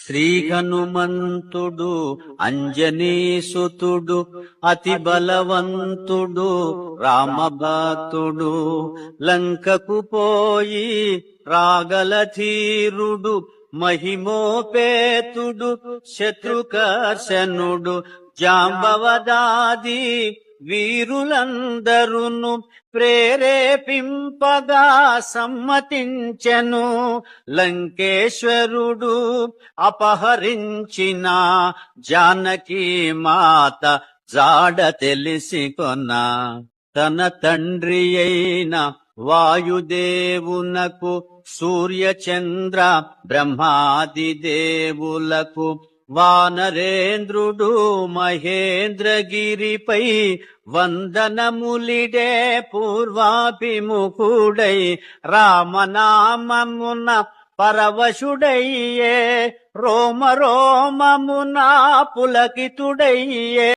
శ్రీ హనుమంతుడు అంజనీసుతుడు అతి బలవంతుడు రామభక్తుడు లంకకు పోయి రాగల ధీరుడు మహిమోపేతుడు శత్రుకర్షణుడు జాంబవదాది వీరులందరును ప్రేరేపింపగా సమ్మతించెను. లంకేశ్వరుడు అపహరించిన జానకీ మాత జాడ తెలిసి కొన తన తండ్రి అయిన వాయుదేవునకు సూర్యచంద్ర బ్రహ్మాది దేవులకు వానరేంద్రుడు మహేంద్రగిరిపై వందనములిడే పూర్వాభిముఖుడై రామనామమున పరవశుడయ్యే రోమ రోమమున పులకితుడయ్యే.